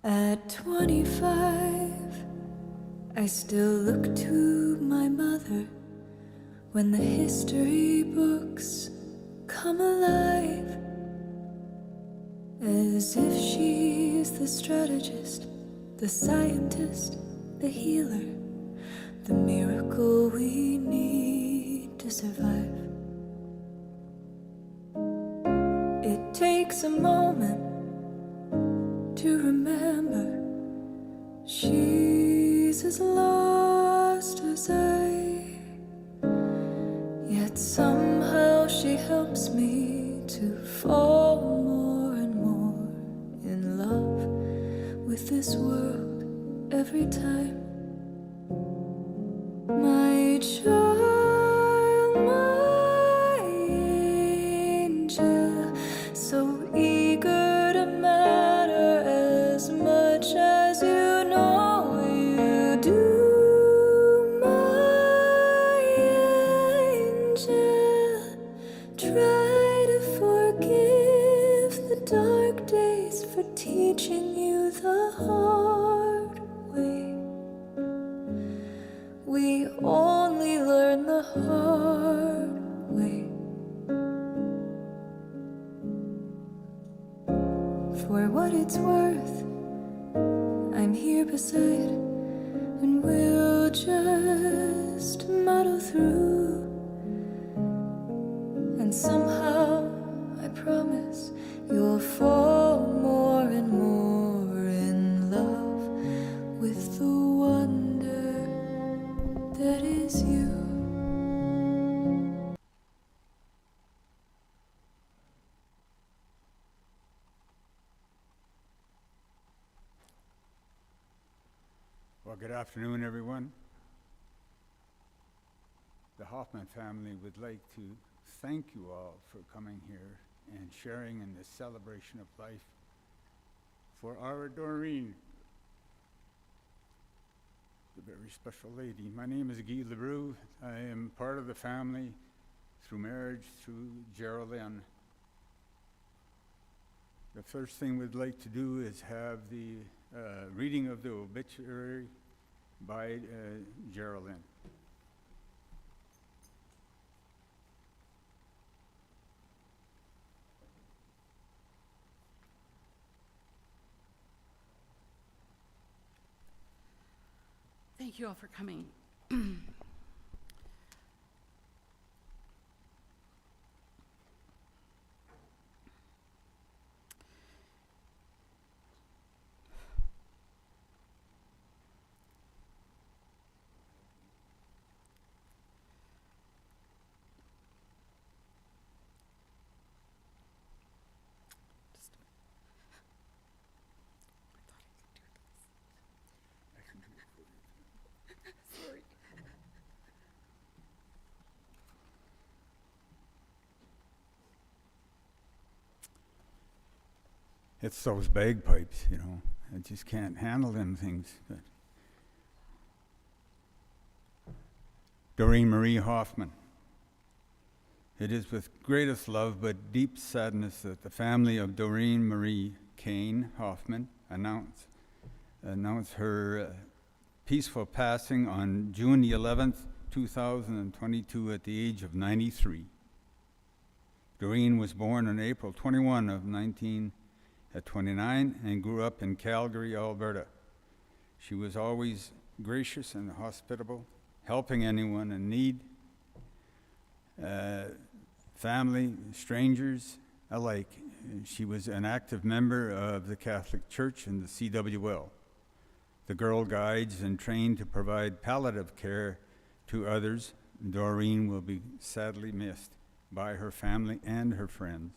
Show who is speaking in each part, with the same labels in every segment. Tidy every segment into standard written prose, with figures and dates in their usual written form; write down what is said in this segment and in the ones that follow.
Speaker 1: At 25, I still look to my mother when the history books come alive, as if she's the strategist, the scientist, the healer, the miracle we need to survive. It takes a moment to remember she's as lost as I, yet somehow she helps me to fall more and more in love with this world every time. My child, my angel, so eager to matter as much as you know you do. My angel, try to forgive the dark days for teaching you the hard way. We only learn the hard way. For what it's worth, I'm here beside, and we'll just muddle through. And somehow, I promise, you'll fall more and more in love with the wonder that is you.
Speaker 2: Well, good afternoon, everyone. The Hoffman family would like to thank you all for coming here and sharing in this celebration of life for our Doreen, the very special lady. My name is Guy LaRue. I am part of the family through marriage through Geraldine. The first thing we'd like to do is have the reading of the obituary by Geraldine.
Speaker 3: Thank you all for coming. Sorry.
Speaker 2: It's those bagpipes, you know. I just can't handle them things. But Doreen Marie Hoffman. It is with greatest love but deep sadness that the family of Doreen Marie Kane Hoffman announce her peaceful passing on June the 11th, 2022 at the age of 93. Doreen was born on April 21 of 1929 and grew up in Calgary, Alberta. She was always gracious and hospitable, helping anyone in need, family, strangers alike. She was an active member of the Catholic Church and the CWL. The Girl Guides and trained to provide palliative care to others. Doreen will be sadly missed by her family and her friends.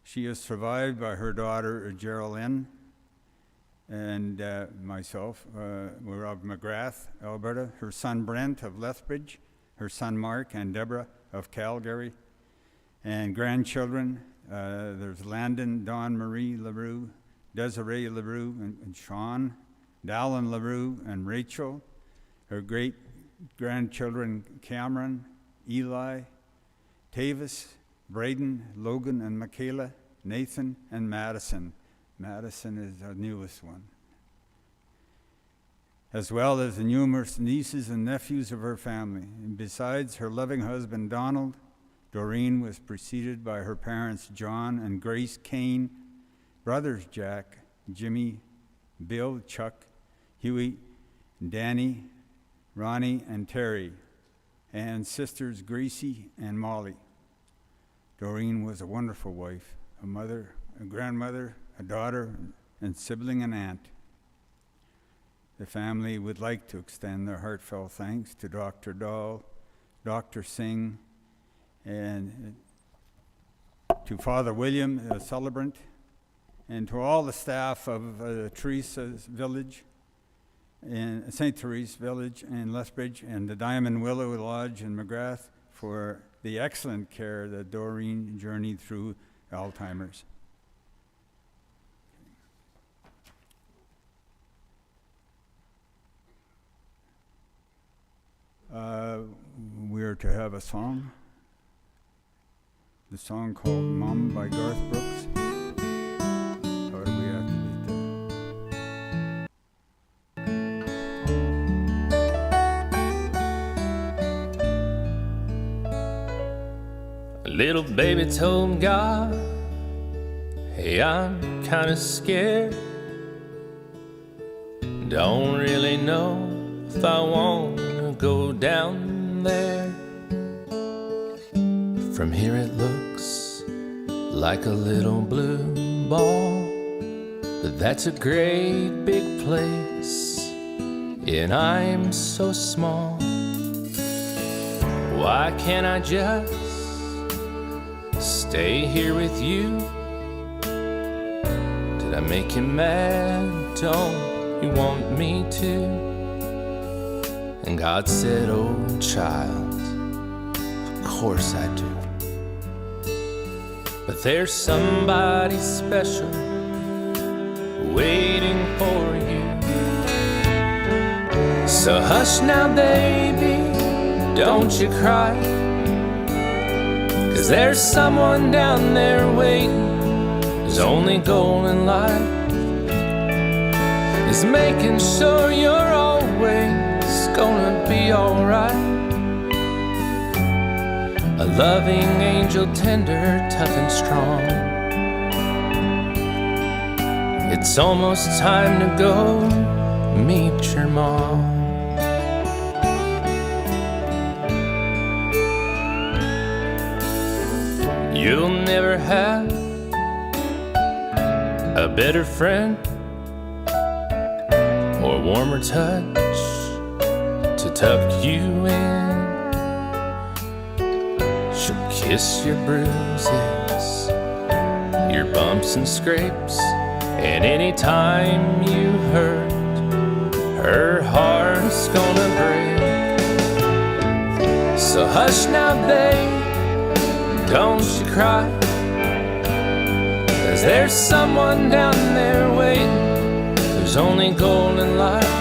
Speaker 2: She is survived by her daughter Geraldine and myself. We're of McGrath, Alberta. Her son Brent of Lethbridge, her son Mark and Deborah of Calgary, and grandchildren. There's Landon, Dawn Marie LaRue, Desiree LaRue, and Sean, Dallin LaRue, and Rachel. Her great-grandchildren Cameron, Eli, Tavis, Braden, Logan, and Michaela, Nathan, and Madison. Madison is our newest one, as well as the numerous nieces and nephews of her family. And besides her loving husband, Donald, Doreen was preceded by her parents, John and Grace Kane, brothers Jack, Jimmy, Bill, Chuck, Huey, Danny, Ronnie, and Terry, and sisters Gracie and Molly. Doreen was a wonderful wife, a mother, a grandmother, a daughter, and sibling and aunt. The family would like to extend their heartfelt thanks to Dr. Dahl, Dr. Singh, and to Father William, the celebrant, and to all the staff of Teresa's Village, in St. Therese Village in Lethbridge, and the Diamond Willow Lodge in McGrath for the excellent care that Doreen journeyed through Alzheimer's. We're to have a song. The song called Mom by Garth Brooks. How do we activate
Speaker 4: that? A little baby told God, hey, I'm kinda scared. Don't really know if I wanna go down there. From here it looks like a little blue ball, but that's a great big place, and I'm so small. Why can't I just stay here with you? Did I make you mad? Don't you want me to? And God said, oh child, of course I do. But there's somebody special waiting for you. So hush now, baby, don't you cry, 'cause there's someone down there waiting. His only goal in life is making sure you're always gonna be alright. A loving angel, tender, tough and strong. It's almost time to go meet your mom. You'll never have a better friend or warmer touch to tuck you in. She'll kiss your bruises, your bumps and scrapes, and anytime you hurt, her heart's gonna break. So hush now, babe, don't you cry, 'cause there's someone down there waiting, whose only goal in life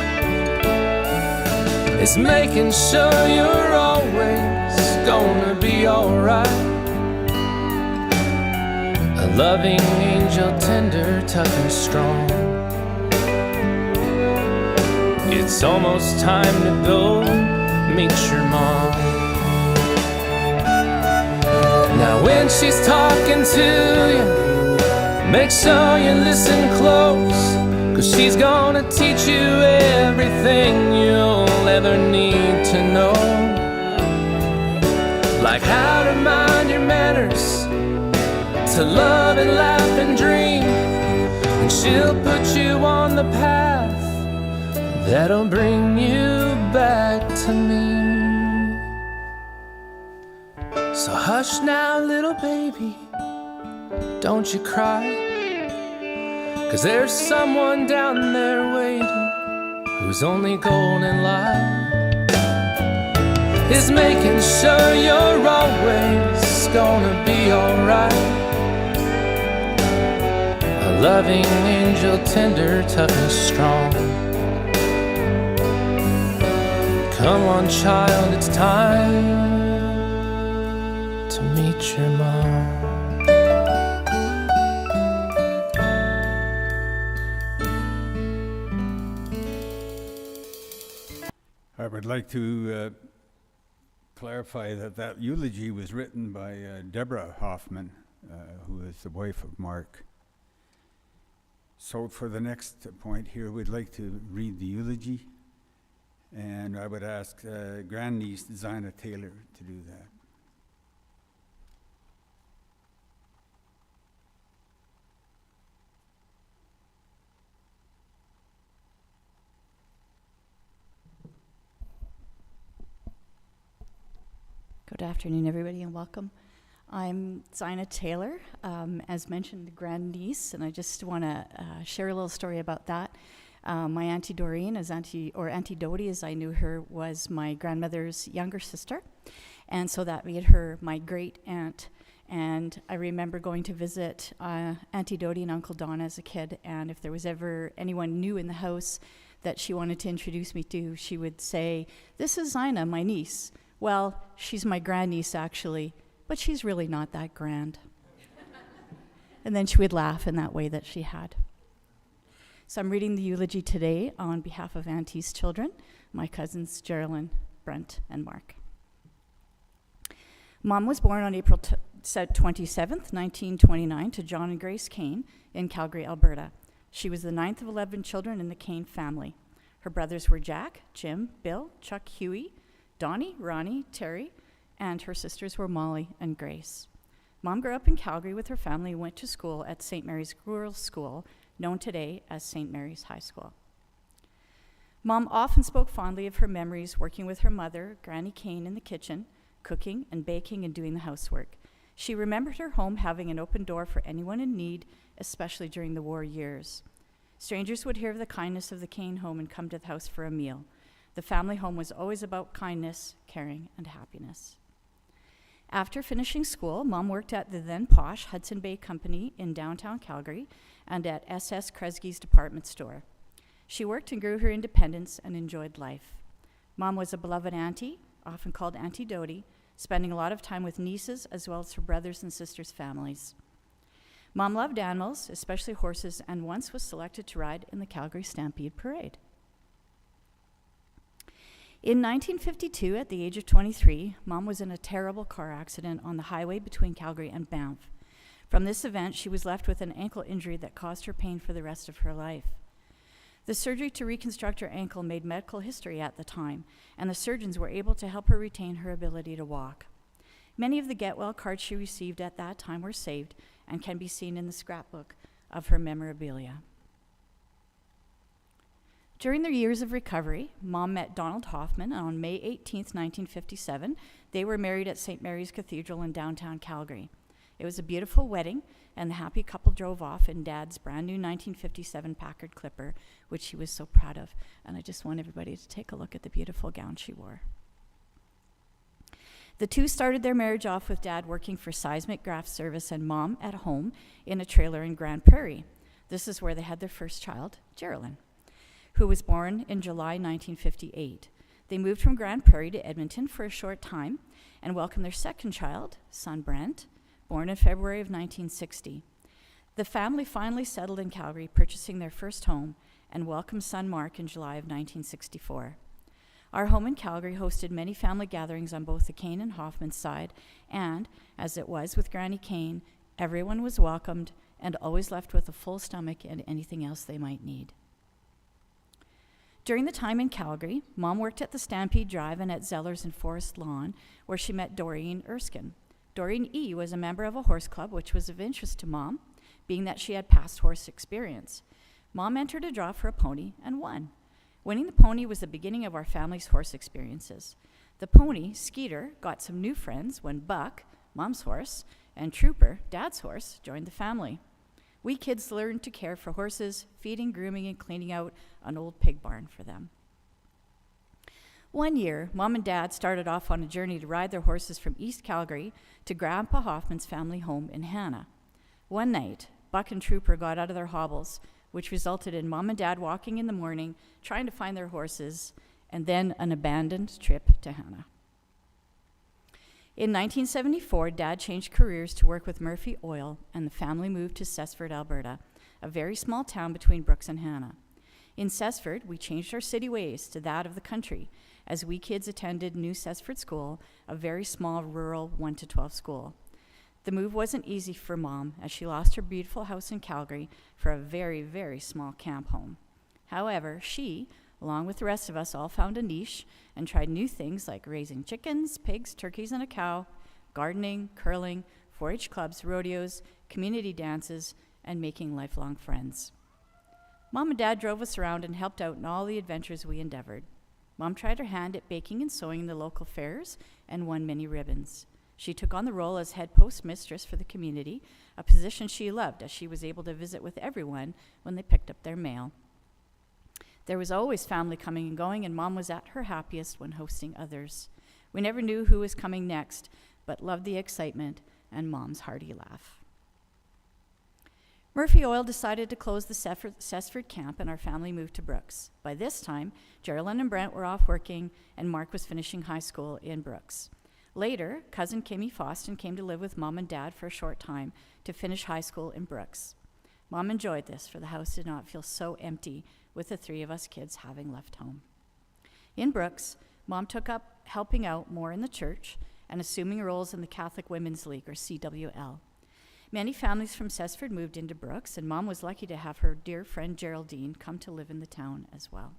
Speaker 4: is making sure you're always gonna be alright. A loving angel, tender, tough and strong. It's almost time to go meet your mom. Now when she's talking to you, make sure you listen close, 'cause she's gonna teach you everything you'll ever need to know. Like how to mind your manners, to love and laugh and dream. And she'll put you on the path that'll bring you back to me. So hush now, little baby, don't you cry, 'cause there's someone down there waiting, whose only goal in life is making sure you're always gonna be alright. A loving angel, tender, tough and strong. Come on, child, it's time to meet your mom.
Speaker 2: I would like to clarify that eulogy was written by Deborah Hoffman, who is the wife of Mark. So for the next point here, we'd like to read the eulogy, and I would ask grandniece Zina Taylor to do that.
Speaker 5: Good afternoon, everybody, and welcome. I'm Zina Taylor, as mentioned, the grandniece, and I just want to share a little story about that. My Auntie Doreen, Auntie Dodie, as I knew her, was my grandmother's younger sister, and so that made her my great aunt. And I remember going to visit Auntie Dodie and Uncle Don as a kid, and if there was ever anyone new in the house that she wanted to introduce me to, she would say, "This is Zina, my niece." Well, she's my grandniece, actually, but she's really not that grand. And then she would laugh in that way that she had. So I'm reading the eulogy today on behalf of Auntie's children, my cousins Geraldine, Brent, and Mark. Mom was born on April 27th, 1929, to John and Grace Kane in Calgary, Alberta. She was the 9th of 11 children in the Kane family. Her brothers were Jack, Jim, Bill, Chuck, Huey, Donnie, Ronnie, Terry, and her sisters were Molly and Grace. Mom grew up in Calgary with her family and went to school at St. Mary's Girls' School, known today as St. Mary's High School. Mom often spoke fondly of her memories working with her mother, Granny Kane, in the kitchen, cooking and baking and doing the housework. She remembered her home having an open door for anyone in need, especially during the war years. Strangers would hear of the kindness of the Kane home and come to the house for a meal. The family home was always about kindness, caring, and happiness. After finishing school, Mom worked at the then posh Hudson Bay Company in downtown Calgary and at S.S. Kresge's department store. She worked and grew her independence and enjoyed life. Mom was a beloved auntie, often called Auntie Dodie, spending a lot of time with nieces as well as her brothers and sisters' families. Mom loved animals, especially horses, and once was selected to ride in the Calgary Stampede Parade. In 1952, at the age of 23, Mom was in a terrible car accident on the highway between Calgary and Banff. From this event, she was left with an ankle injury that caused her pain for the rest of her life. The surgery to reconstruct her ankle made medical history at the time, and the surgeons were able to help her retain her ability to walk. Many of the Get Well cards she received at that time were saved and can be seen in the scrapbook of her memorabilia. During their years of recovery, Mom met Donald Hoffman on May 18, 1957. They were married at St. Mary's Cathedral in downtown Calgary. It was a beautiful wedding, and the happy couple drove off in Dad's brand new 1957 Packard Clipper, which he was so proud of. And I just want everybody to take a look at the beautiful gown she wore. The two started their marriage off with Dad working for Seismic Graft Service and Mom at home in a trailer in Grand Prairie. This is where they had their first child, Geraldine, who was born in July 1958. They moved from Grand Prairie to Edmonton for a short time and welcomed their second child, son Brent, born in February of 1960. The family finally settled in Calgary, purchasing their first home, and welcomed son Mark in July of 1964. Our home in Calgary hosted many family gatherings on both the Kane and Hoffman side, and, as it was with Granny Kane, everyone was welcomed and always left with a full stomach and anything else they might need. During the time in Calgary, Mom worked at the Stampede Drive and at Zeller's in Forest Lawn, where she met Doreen Erskine. Doreen E. was a member of a horse club, which was of interest to Mom, being that she had past horse experience. Mom entered a draw for a pony and won. Winning the pony was the beginning of our family's horse experiences. The pony, Skeeter, got some new friends when Buck, Mom's horse, and Trooper, Dad's horse, joined the family. We kids learned to care for horses, feeding, grooming, and cleaning out an old pig barn for them. One year, Mom and Dad started off on a journey to ride their horses from East Calgary to Grandpa Hoffman's family home in Hanna. One night, Buck and Trooper got out of their hobbles, which resulted in Mom and Dad walking in the morning, trying to find their horses, and then an abandoned trip to Hanna. In 1974, Dad changed careers to work with Murphy Oil, and the family moved to Cessford, Alberta, a very small town between Brooks and Hanna. In Cessford, we changed our city ways to that of the country as we kids attended New Cessford School, a very small rural 1 to 12 school. The move wasn't easy for Mom, as she lost her beautiful house in Calgary for a very, very small camp home. However, she, along with the rest of us, all found a niche and tried new things like raising chickens, pigs, turkeys, and a cow, gardening, curling, 4-H clubs, rodeos, community dances, and making lifelong friends. Mom and Dad drove us around and helped out in all the adventures we endeavored. Mom tried her hand at baking and sewing in the local fairs and won many ribbons. She took on the role as head postmistress for the community, a position she loved as she was able to visit with everyone when they picked up their mail. There was always family coming and going, and Mom was at her happiest when hosting others. We never knew who was coming next, but loved the excitement and Mom's hearty laugh. Murphy Oil decided to close the Cessford camp, and our family moved to Brooks. By this time, Geraldine and Brent were off working, and Mark was finishing high school in Brooks. Later, cousin Kimmy Foston came to live with Mom and Dad for a short time to finish high school in Brooks. Mom enjoyed this, for the house did not feel so empty with the 3 of us kids having left home. In Brooks, Mom took up helping out more in the church and assuming roles in the Catholic Women's League, or CWL. Many families from Cessford moved into Brooks, and Mom was lucky to have her dear friend Geraldine come to live in the town as well.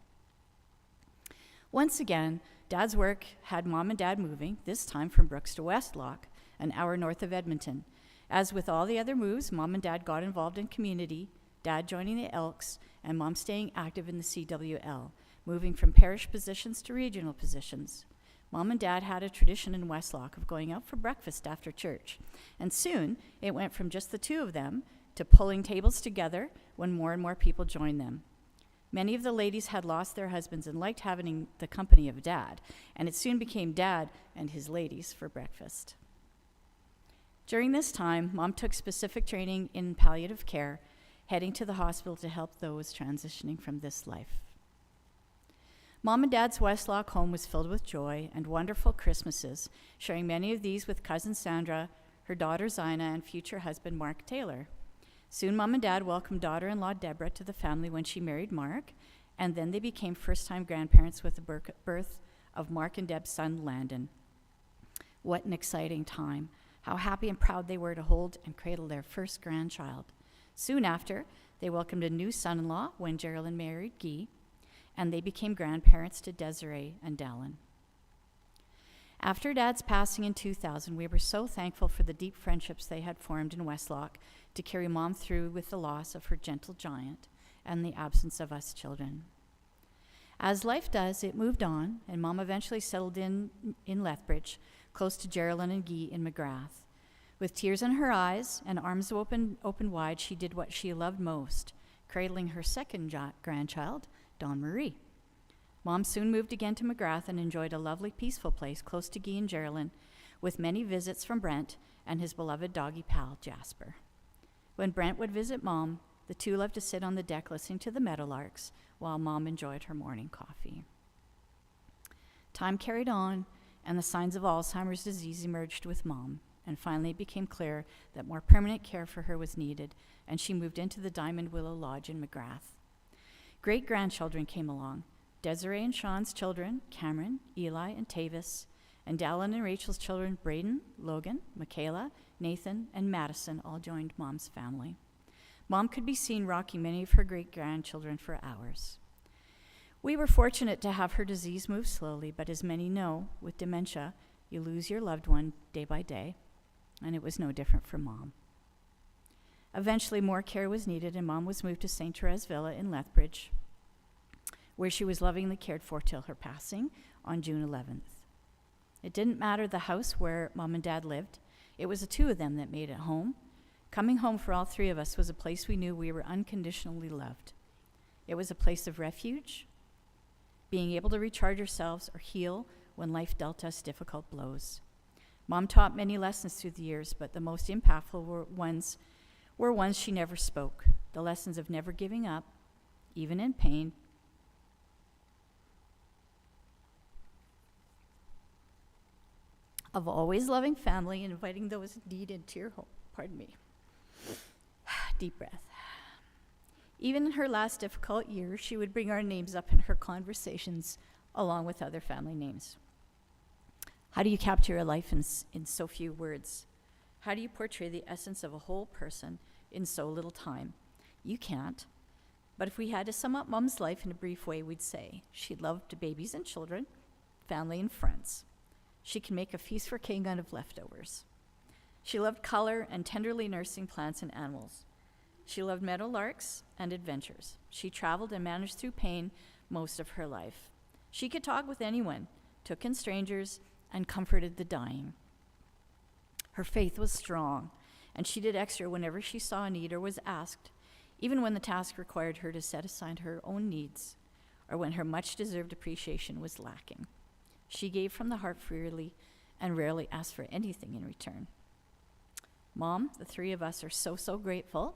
Speaker 5: Once again, Dad's work had Mom and Dad moving, this time from Brooks to Westlock, an hour north of Edmonton. As with all the other moves, Mom and Dad got involved in community, Dad joining the Elks, and Mom staying active in the CWL, moving from parish positions to regional positions. Mom and Dad had a tradition in Westlock of going out for breakfast after church, and soon it went from just the 2 of them to pulling tables together when more and more people joined them. Many of the ladies had lost their husbands and liked having the company of Dad, and it soon became Dad and his ladies for breakfast. During this time, Mom took specific training in palliative care, heading to the hospital to help those transitioning from this life. Mom and Dad's Westlock home was filled with joy and wonderful Christmases, sharing many of these with cousin Sandra, her daughter Zina, and future husband Mark Taylor. Soon Mom and Dad welcomed daughter-in-law Deborah to the family when she married Mark, and then they became first-time grandparents with the birth of Mark and Deb's son Landon. What an exciting time. How happy and proud they were to hold and cradle their first grandchild. Soon after, they welcomed a new son-in-law when Geraldine married Guy, and they became grandparents to Desiree and Dallin. After Dad's passing in 2000, we were so thankful for the deep friendships they had formed in Westlock to carry Mom through with the loss of her gentle giant and the absence of us children. As life does, it moved on, and Mom eventually settled in Lethbridge, close to Geraldine and Guy in McGrath. With tears in her eyes and arms open wide, she did what she loved most, cradling her second grandchild, Dawn Marie. Mom soon moved again to McGrath and enjoyed a lovely, peaceful place close to Guy and Geraldine, with many visits from Brent and his beloved doggy pal, Jasper. When Brent would visit Mom, the 2 loved to sit on the deck listening to the meadowlarks while Mom enjoyed her morning coffee. Time carried on, and the signs of Alzheimer's disease emerged with Mom, and finally it became clear that more permanent care for her was needed, and she moved into the Diamond Willow Lodge in McGrath. Great-grandchildren came along. Desiree and Sean's children, Cameron, Eli, and Tavis, and Dallin and Rachel's children, Braden, Logan, Michaela, Nathan, and Madison all joined Mom's family. Mom could be seen rocking many of her great-grandchildren for hours. We were fortunate to have her disease move slowly, but as many know, with dementia, you lose your loved one day by day, and it was no different for Mom. Eventually, more care was needed, and Mom was moved to St. Therese Villa in Lethbridge, where she was lovingly cared for till her passing on June 11th. It didn't matter the house where Mom and Dad lived. It was the 2 of them that made it home. Coming home for all 3 of us was a place we knew we were unconditionally loved. It was a place of refuge, being able to recharge ourselves or heal when life dealt us difficult blows. Mom taught many lessons through the years, but the most impactful were ones she never spoke. The lessons of never giving up, even in pain, of always loving family and inviting those in need into your home. Pardon me. Deep breath. Even in her last difficult years, she would bring our names up in her conversations along with other family names. How do you capture a life in so few words? How do you portray the essence of a whole person in so little time? You can't. But if we had to sum up Mom's life in a brief way, we'd say she loved babies and children, family and friends. She can make a feast for king out of leftovers. She loved color and tenderly nursing plants and animals. She loved meadowlarks and adventures. She traveled and managed through pain most of her life. She could talk with anyone, took in strangers, and comforted the dying. Her faith was strong, and she did extra whenever she saw a need or was asked, even when the task required her to set aside her own needs, or when her much-deserved appreciation was lacking. She gave from the heart freely and rarely asked for anything in return. Mom, the three of us are so grateful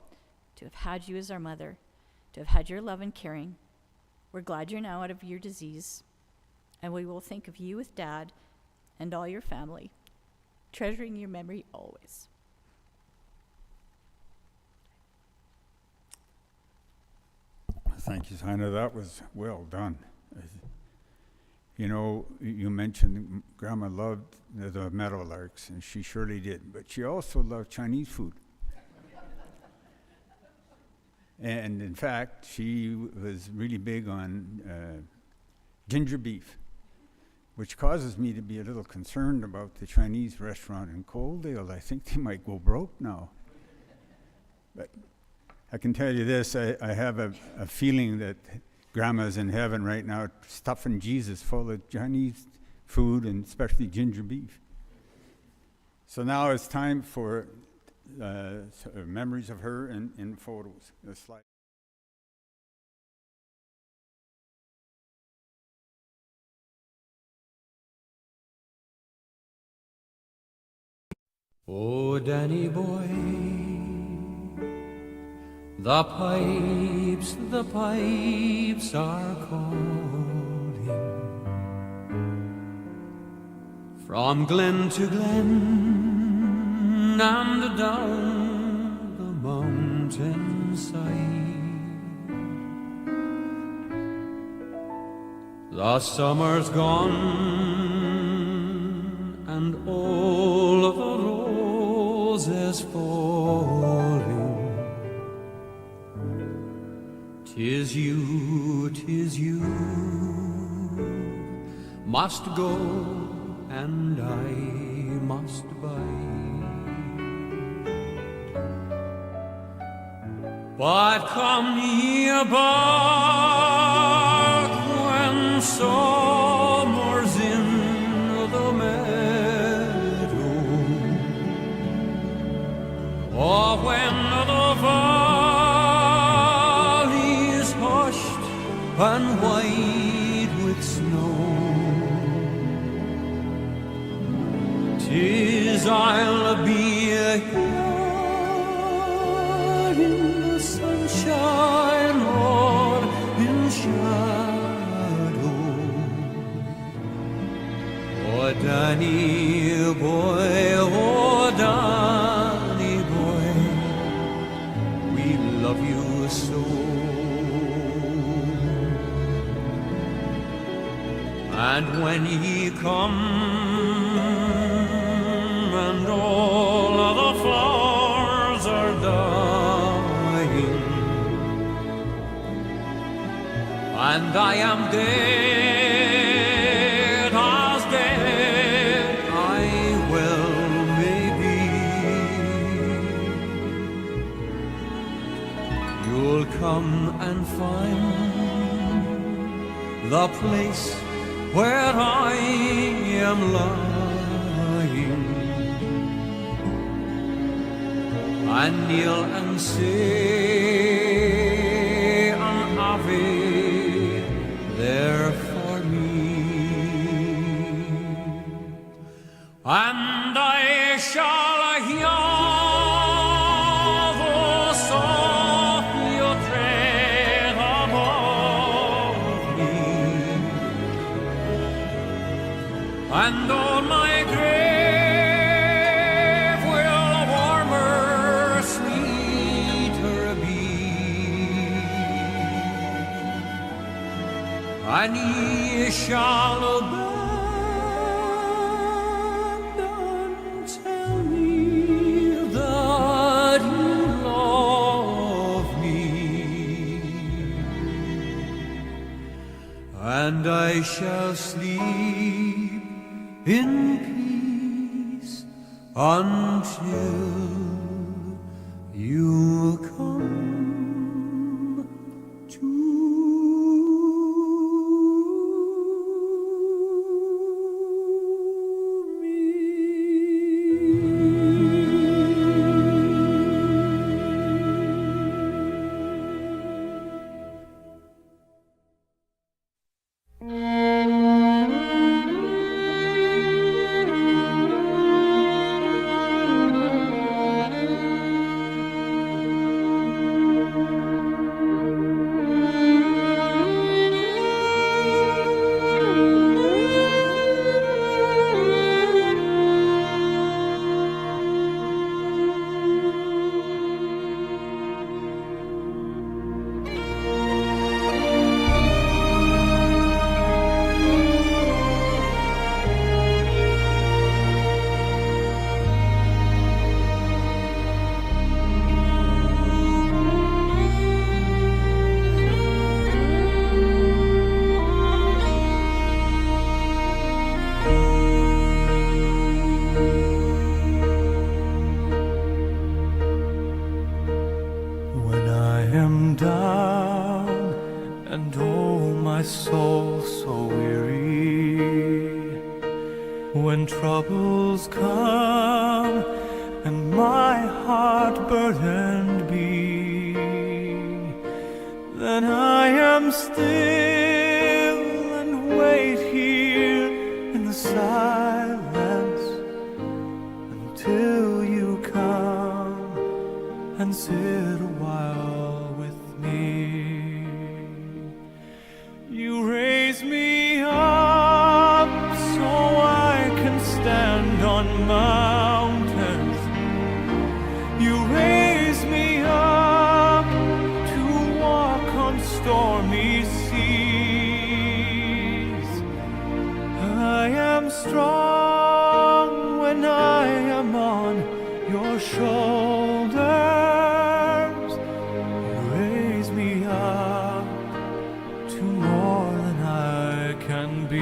Speaker 5: to have had you as our mother, to have had your love and caring. We're glad you're now out of your disease, and we will think of you with Dad and all your family, treasuring your memory always.
Speaker 2: Thank you, Hannah. That was well done. You know, you mentioned Grandma loved the meadowlarks, and she surely did, but she also loved Chinese food. And in fact, she was really big on ginger beef, which causes me to be a little concerned about the Chinese restaurant in Coaldale. I think they might go broke now. But I can tell you this, I have a feeling that Grandma's in heaven right now stuffing Jesus full of Chinese food and especially ginger beef. So now it's time for memories of her in photos. The slide.
Speaker 6: Oh, Danny boy, the pipes are calling from glen to glen and down the mountainside. The summer's gone and all of the roses falling. 'Tis you must go and I must bide. But come ye back when summer's in the meadow, or when the valley's hushed and white with snow. 'Tis I'll be here in the sunshine or in shadow. Oh, Danny boy, oh, Danny boy, we love you so. And when ye come and all of the flowers are dying, and I am dead as dead I well may be, you'll come and find the place where I am lying, and kneel and say an Ave there for me, and I shall hear the softly tread above me, and on my grave will warmer, sweeter be. and ye shall abandon. Tell me that you love me, and I shall sleep in peace until you come to
Speaker 7: when I am down and oh my soul so weary, when troubles come and my heart burdened be, then I am still and wait here in the silence until you come and sit a while with me. You raise me up so I can stand on mountains. You raise me up to walk on stormy seas. I am strong when I am on your shoulders. You raise me up to more than I can be.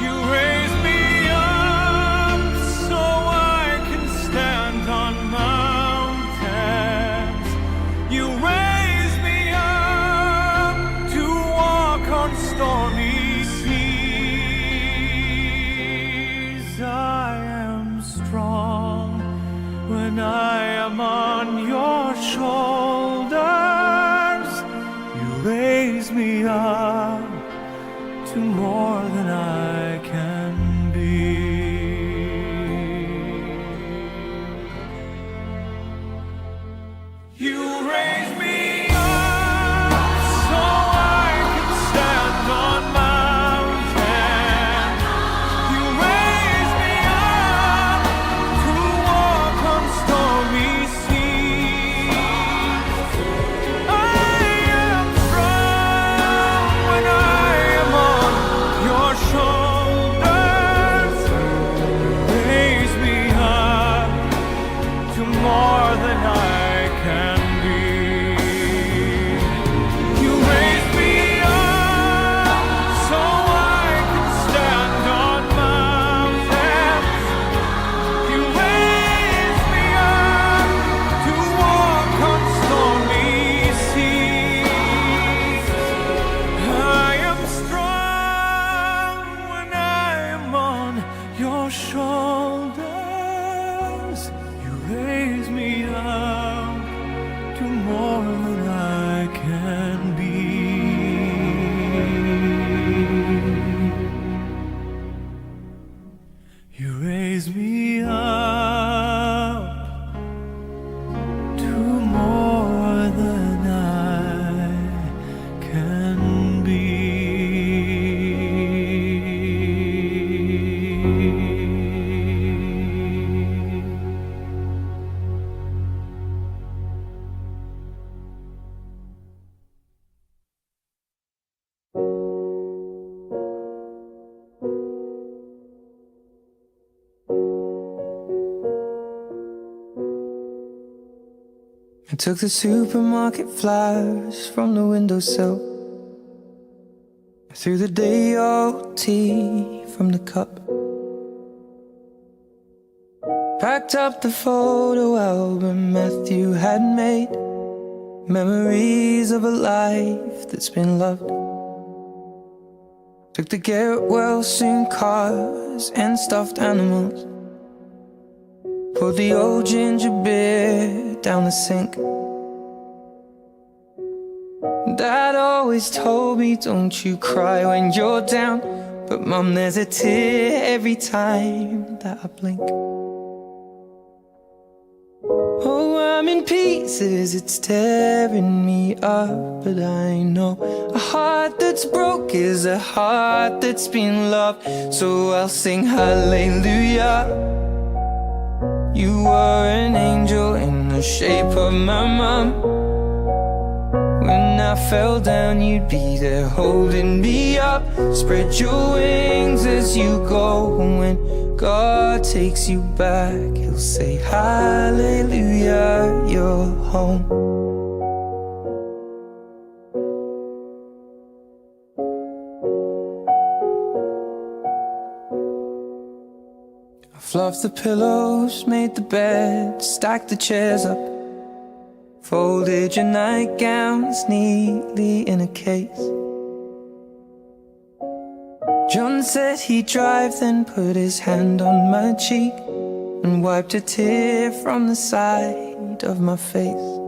Speaker 7: You raise me up so I can stand on mountains. You raise me up to walk on stormy seas. I am strong when I am on your shoulders. You raise me up to more than I can be. You raise me up so I can stand on mountains. You raise me up to walk on stormy seas. I am strong when I am on your shoulders. Raise me up to more than I can be.
Speaker 8: I took the supermarket flowers from the windowsill. I threw the day-old tea from the cup. Packed up the photo album Matthew had made, memories of a life that's been loved. Took the get well soon cars and stuffed animals. Poured the old ginger beer down the sink. Dad always told me, don't you cry when you're down. But Mum, there's a tear every time that I blink. Oh, I'm in pieces, it's tearing me up. But I know a heart that's broke is a heart that's been loved. So I'll sing hallelujah. You were an angel in the shape of my mom. When I fell down, you'd be there holding me up. Spread your wings as you go. When God takes you back, He'll say hallelujah, you're home. Fluffed the pillows, made the bed, stacked the chairs up. Folded your nightgowns neatly in a case. John said he'd drive, then put his hand on my cheek and wiped a tear from the side of my face.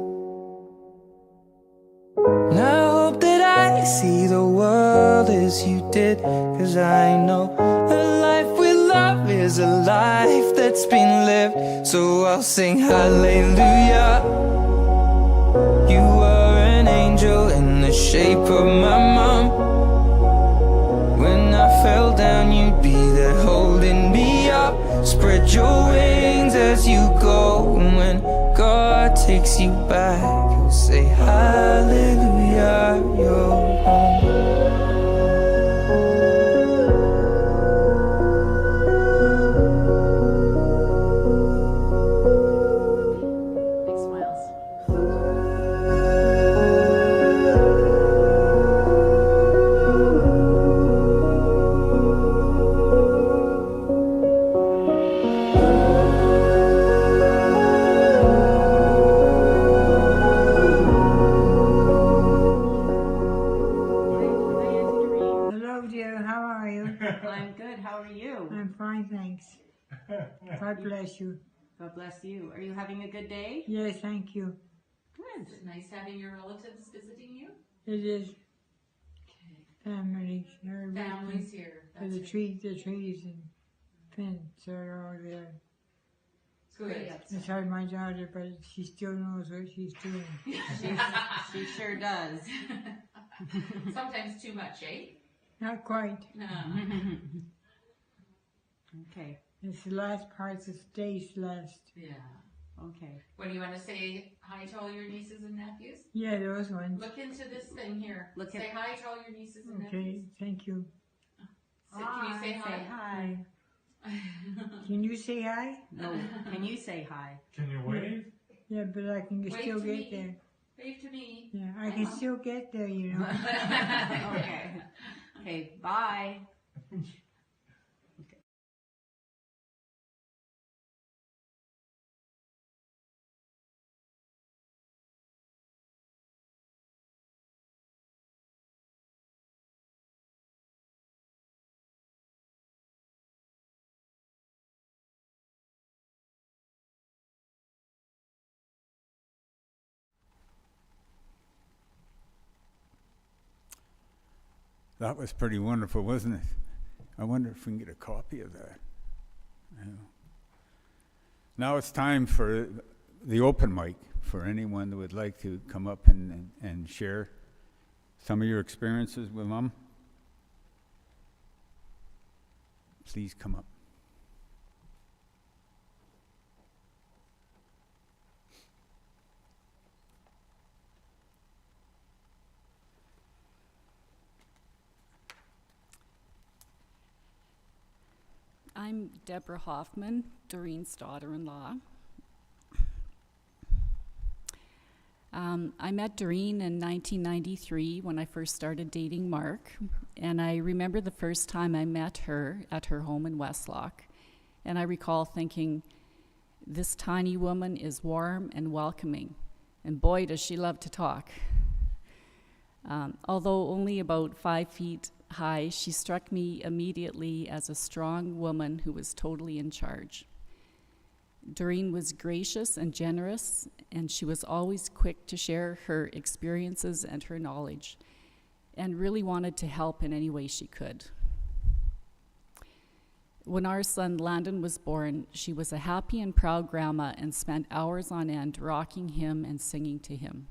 Speaker 8: And I hope that I see the world as you did, 'cause I know a life with love is a life that's been lived. So I'll sing hallelujah. You were an angel in the shape of my mom. When I fell down, you'd be there holding me up. Spread your wings as you go. And when God takes you back, He'll say hallelujah, you're home.
Speaker 9: God bless you.
Speaker 10: God bless you. Are you having a good day?
Speaker 9: Yes, thank you.
Speaker 10: Good. Is it nice having your relatives visiting you?
Speaker 9: It is.
Speaker 10: Okay.
Speaker 9: Families.
Speaker 10: Families here.
Speaker 9: That's the trees and fence are all there.
Speaker 10: Good.
Speaker 9: It's hard my daughter, but she still knows what she's doing.
Speaker 10: She sure does. Sometimes too much, eh?
Speaker 9: Not quite.
Speaker 10: No.
Speaker 5: Okay.
Speaker 9: It's the last part that stays last.
Speaker 10: Yeah.
Speaker 5: Okay.
Speaker 10: What do you want to say hi to all your nieces and nephews?
Speaker 9: Yeah, those ones.
Speaker 10: Look into this thing here. Say hi to all your nieces and nephews.
Speaker 9: Okay, thank you.
Speaker 10: Can you say hi?
Speaker 5: Say hi.
Speaker 9: Can you say hi?
Speaker 5: No. Can you say hi?
Speaker 7: Can you wave?
Speaker 9: Yeah, but I can still get there.
Speaker 10: Wave to me.
Speaker 9: Yeah, I can still get there, you know.
Speaker 5: Okay. Okay, bye.
Speaker 2: That was pretty wonderful, wasn't it? I wonder if we can get a copy of that. Yeah. Now it's time for the open mic for anyone that would like to come up and share some of your experiences with Mom. Please come up.
Speaker 11: I'm Deborah Hoffman, Doreen's daughter-in-law. I met Doreen in 1993 when I first started dating Mark, and I remember the first time I met her at her home in Westlock, and I recall thinking, this tiny woman is warm and welcoming, and boy does she love to talk. Although only about 5 feet high, she struck me immediately as a strong woman who was totally in charge. Doreen was gracious and generous, and she was always quick to share her experiences and her knowledge, and really wanted to help in any way she could. When our son Landon was born, she was a happy and proud grandma and spent hours on end rocking him and singing to him.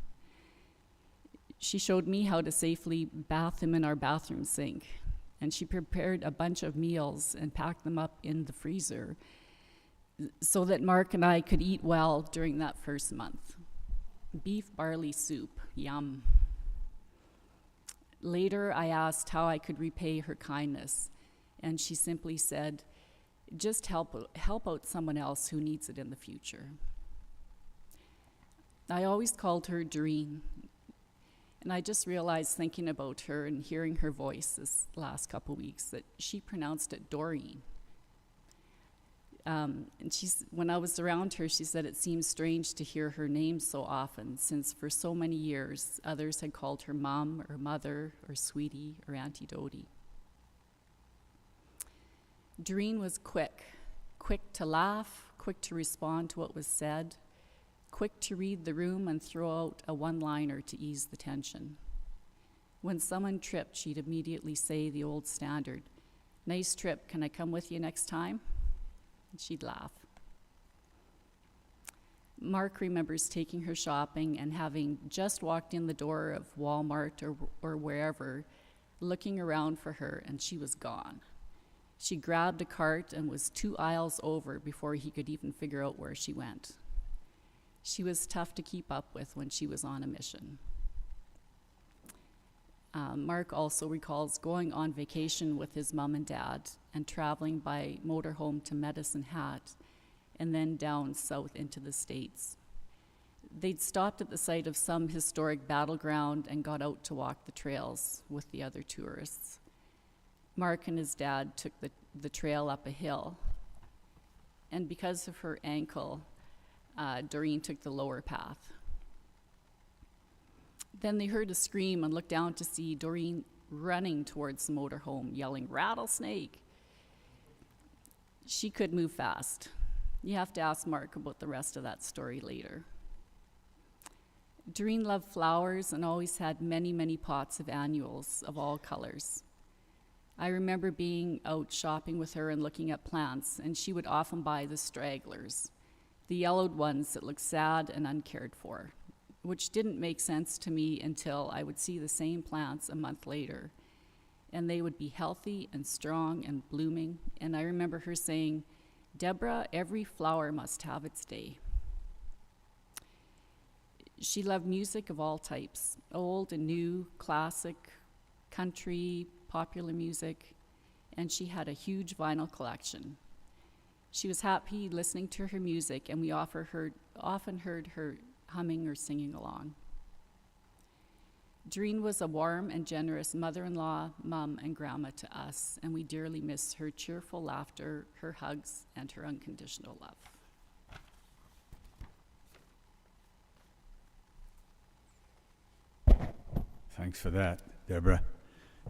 Speaker 11: She showed me how to safely bath him in our bathroom sink, and she prepared a bunch of meals and packed them up in the freezer so that Mark and I could eat well during that first month. Beef barley soup, yum. Later, I asked how I could repay her kindness, and she simply said, just help out someone else who needs it in the future. I always called her Doreen, and I just realized thinking about her and hearing her voice this last couple weeks that she pronounced it Doreen. And when I was around her, she said it seemed strange to hear her name so often, since for so many years, others had called her Mom or Mother or Sweetie or Auntie Dodie. Doreen was quick to laugh, quick to respond to what was said, quick to read the room and throw out a one-liner to ease the tension. When someone tripped, she'd immediately say the old standard, "Nice trip, can I come with you next time?" She'd laugh. Mark remembers taking her shopping and having just walked in the door of Walmart or wherever, looking around for her, and she was gone. She grabbed a cart and was 2 aisles over before he could even figure out where she went. She was tough to keep up with when she was on a mission. Mark also recalls going on vacation with his mom and dad and traveling by motorhome to Medicine Hat and then down south into the States. They'd stopped at the site of some historic battleground and got out to walk the trails with the other tourists. Mark and his dad took the trail up a hill, and because of her ankle, Doreen took the lower path. Then they heard a scream and looked down to see Doreen running towards the motorhome, yelling, "Rattlesnake!" She could move fast. You have to ask Mark about the rest of that story later. Doreen loved flowers and always had many, many pots of annuals of all colors. I remember being out shopping with her and looking at plants, and she would often buy the stragglers, the yellowed ones that looked sad and uncared for, which didn't make sense to me until I would see the same plants a month later, and they would be healthy and strong and blooming. And I remember her saying, "Deborah, every flower must have its day." She loved music of all types, old and new, classic, country, popular music, and she had a huge vinyl collection. She was happy listening to her music, and we often heard her humming or singing along. Doreen was a warm and generous mother-in-law, mom, and grandma to us, and we dearly miss her cheerful laughter, her hugs, and her unconditional love.
Speaker 2: Thanks for that, Deborah.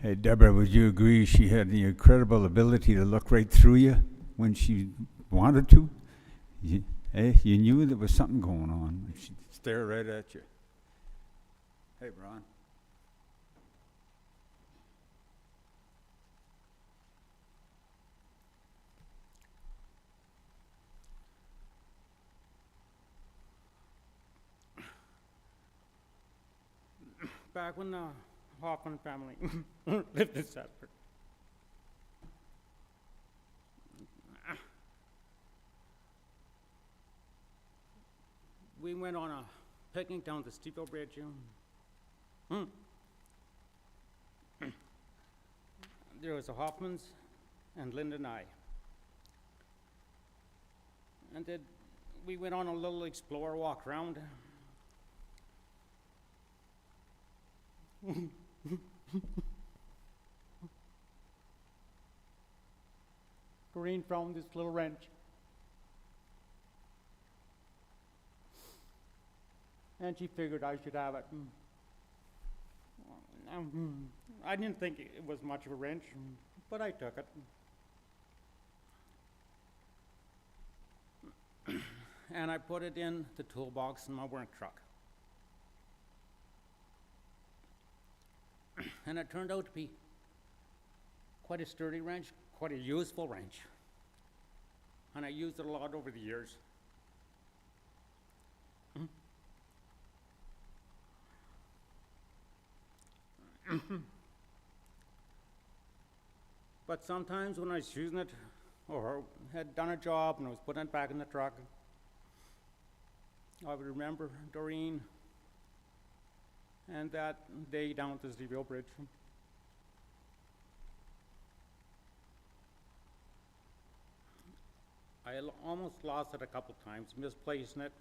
Speaker 2: Hey, Deborah, would you agree she had the incredible ability to look right through you when she wanted to? You knew there was something going on. She'd stare right at you. Hey, Ron.
Speaker 12: Back when the Hoffman family lived in Sudford, we went on a picnic down the Steeple Bridge. There was the Hoffmans and Linda and I. And then we went on a little explore walk around. Doreen found this little wrench. And she figured I should have it. I didn't think it was much of a wrench, but I took it. And I put it in the toolbox in my work truck. And it turned out to be quite a sturdy wrench, quite a useful wrench. And I used it a lot over the years. But sometimes when I was using it, or had done a job and I was putting it back in the truck, I would remember Doreen and that day down at the Steville Bridge. I almost lost it a couple times, misplacing it.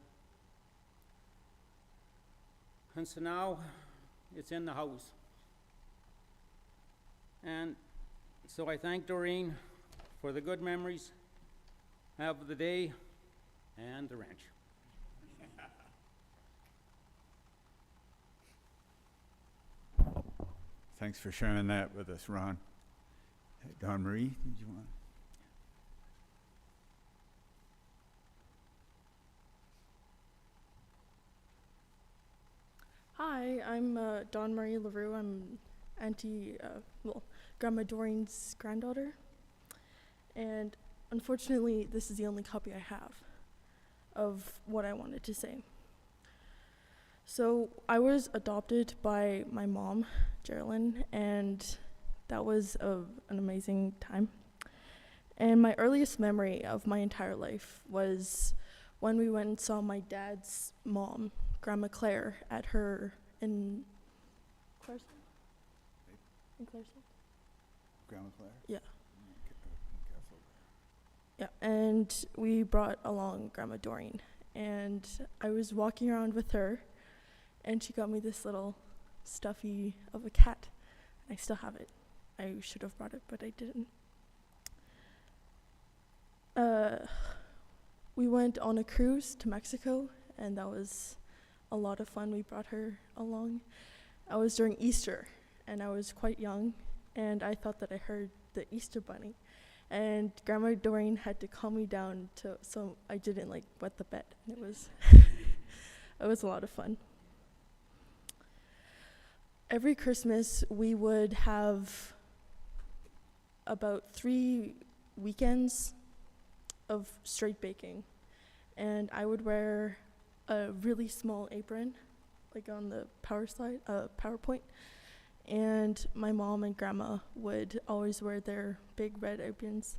Speaker 12: And so now it's in the house. And so I thank Doreen for the good memories of the day and the wrench.
Speaker 2: Thanks for sharing that with us, Ron. Dawn Marie, did you want?
Speaker 13: Hi, I'm Dawn Marie LaRue. I'm Grandma Doreen's granddaughter. And unfortunately, this is the only copy I have of what I wanted to say. So I was adopted by my mom, Geraldine, and that was an amazing time. And my earliest memory of my entire life was when we went and saw my dad's mom, Grandma Claire, at her in Clarkson? In Clarkson?
Speaker 2: Grandma Claire?
Speaker 13: Yeah. Yeah, and we brought along Grandma Doreen, and I was walking around with her, and she got me this little stuffy of a cat. I still have it. I should have brought it, but I didn't. We went on a cruise to Mexico, and that was a lot of fun. We brought her along. I was during Easter, and I was quite young, and I thought that I heard the Easter bunny. And Grandma Doreen had to calm me down so I didn't wet the bed. And it was it was a lot of fun. Every Christmas we would have about 3 weekends of straight baking, and I would wear a really small apron, on the PowerPoint, and my mom and grandma would always wear their big red aprons.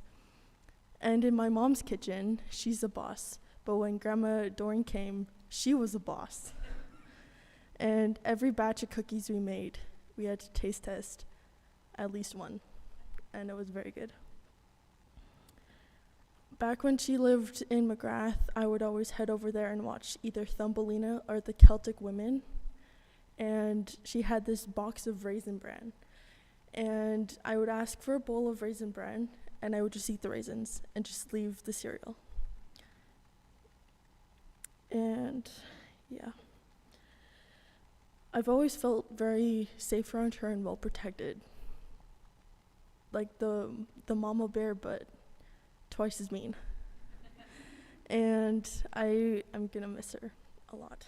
Speaker 13: And in my mom's kitchen, she's the boss, but when Grandma Doreen came, she was a boss. And every batch of cookies we made, we had to taste test at least one, and it was very good. Back when she lived in McGrath, I would always head over there and watch either Thumbelina or the Celtic Women. And she had this box of Raisin Bran. And I would ask for a bowl of Raisin Bran, and I would just eat the raisins and just leave the cereal. And yeah. I've always felt very safe around her and well protected. Like the mama bear, but twice as mean. And I am gonna miss her a lot.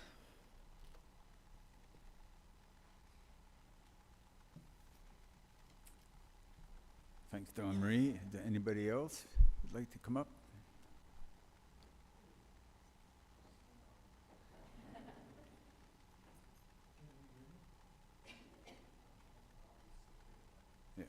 Speaker 2: Thanks, Dawn Marie. Anybody else would like to come up? Yeah.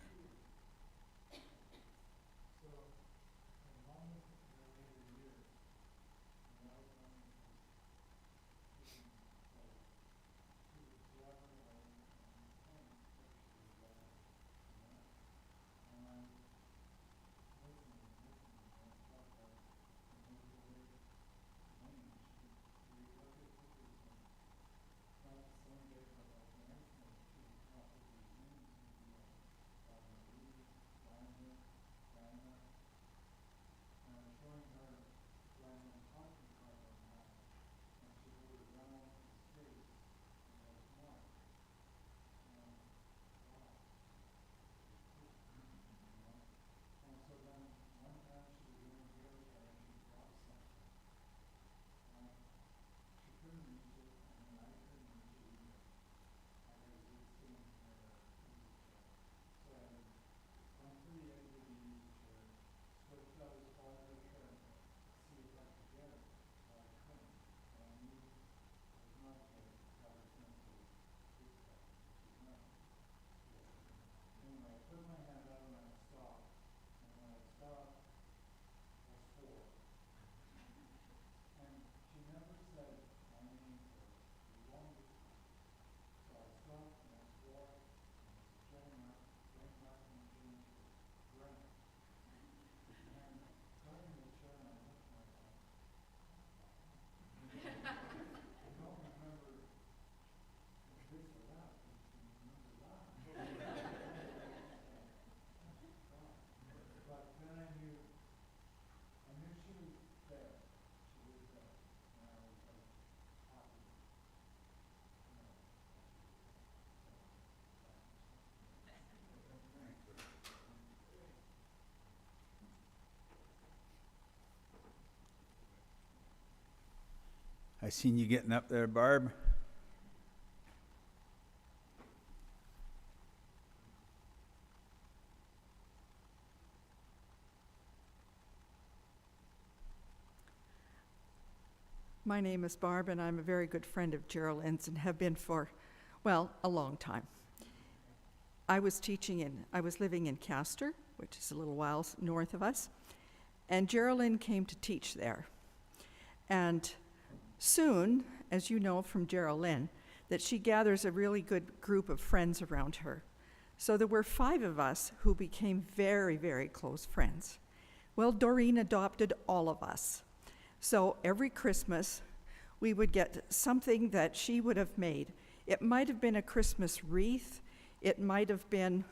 Speaker 2: I seen you getting up there, Barb.
Speaker 14: My name is Barb, and I'm a very good friend of Geraldine's and have been for, well, a long time. I was living in Castor, which is a little while north of us, and Geraldine came to teach there. And soon, as you know from Geraldine, that she gathers a really good group of friends around her. So there were 5 of us who became very, very close friends. Well, Doreen adopted all of us. So every Christmas, we would get something that she would have made. It might have been a Christmas wreath. It might have been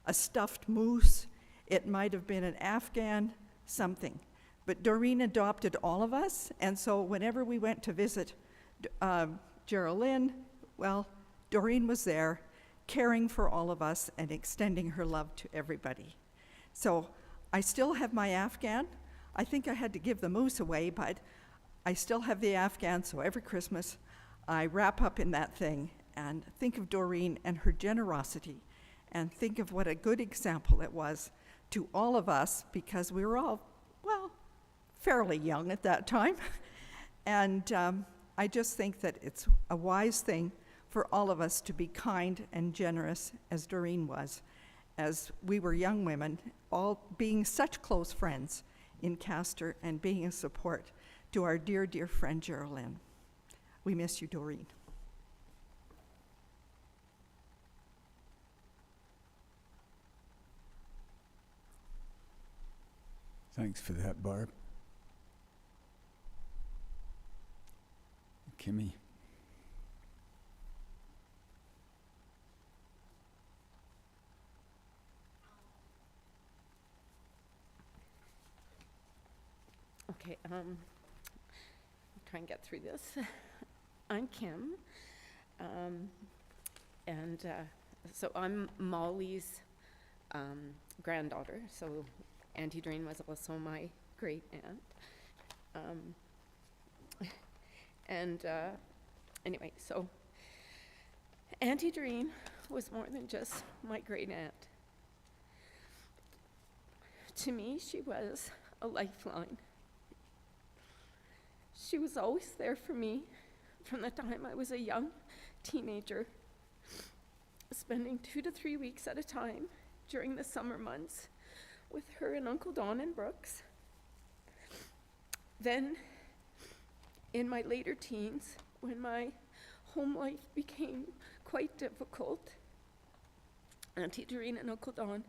Speaker 14: a stuffed moose. It might have been an Afghan, something. But Doreen adopted all of us, and so whenever we went to visit Geraldine, well, Doreen was there, caring for all of us and extending her love to everybody. So I still have my Afghan. I think I had to give the moose away, but I still have the Afghan, so every Christmas I wrap up in that thing and think of Doreen and her generosity and think of what a good example it was to all of us, because we were all, well, fairly young at that time. And I just think that it's a wise thing for all of us to be kind and generous as Doreen was, as we were young women, all being such close friends in Castor and being a support to our dear, dear friend Geraldine. We miss you, Doreen.
Speaker 2: Thanks for that, Barb. Kimmy.
Speaker 15: Okay, try and get through this. I'm Kim, and so I'm Molly's granddaughter, so Auntie Doreen was also my great aunt. Anyway, so Auntie Doreen was more than just my great aunt. To me, she was a lifeline. She was always there for me from the time I was a young teenager, spending 2 to 3 weeks at a time during the summer months with her and Uncle Don and Brooks. Then, in my later teens, when my home life became quite difficult, Auntie Doreen and Uncle Don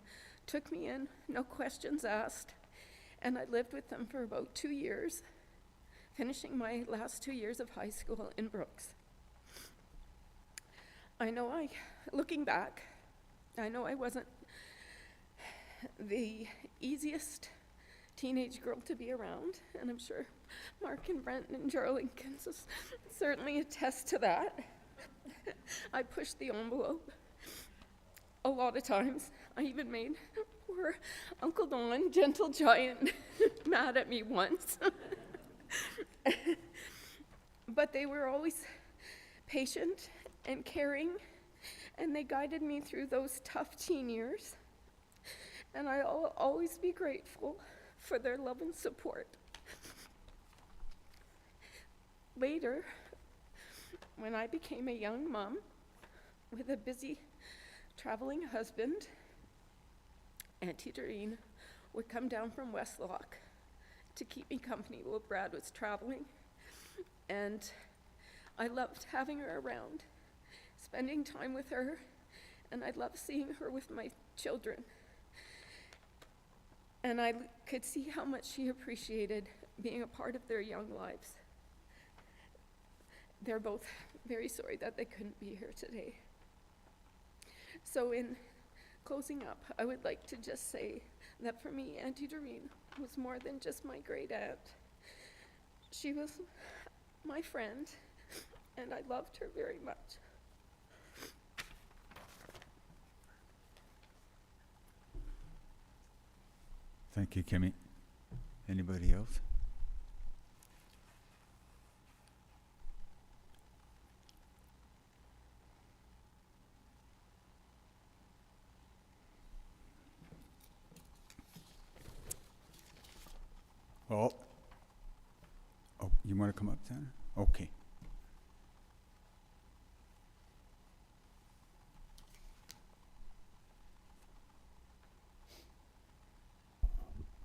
Speaker 15: took me in, no questions asked, and I lived with them for about 2 years, finishing my last 2 years of high school in Brooks. Looking back, I know I wasn't the easiest teenage girl to be around, and I'm sure Mark and Brent and Geraldine can certainly attest to that. I pushed the envelope a lot of times. I even made poor Uncle Don, gentle giant, mad at me once. But they were always patient and caring, and they guided me through those tough teen years. And I'll always be grateful for their love and support. Later, when I became a young mom with a busy traveling husband, Auntie Doreen would come down from Westlock to keep me company while Brad was traveling. And I loved having her around, spending time with her, and I loved seeing her with my children. And I could see how much she appreciated being a part of their young lives. They're both very sorry that they couldn't be here today. So in closing up, I would like to just say that for me, Auntie Doreen was more than just my great aunt. She was my friend, and I loved her very much.
Speaker 2: Thank you, Kimmy. Anybody else? Oh, you want to come up, Tanner? Okay.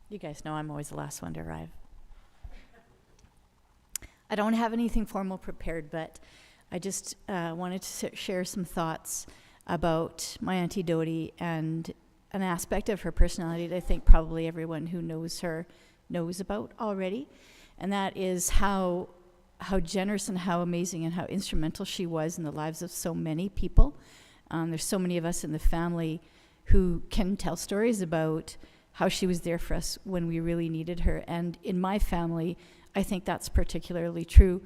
Speaker 5: You guys know I'm always the last one to arrive. I don't have anything formal prepared, but I just wanted to share some thoughts about my Auntie Dodie and an aspect of her personality that I think probably everyone who knows her knows about already, and that is how generous and how amazing and how instrumental she was in the lives of so many people. There's so many of us in the family who can tell stories about how she was there for us when we really needed her. And in my family, I think that's particularly true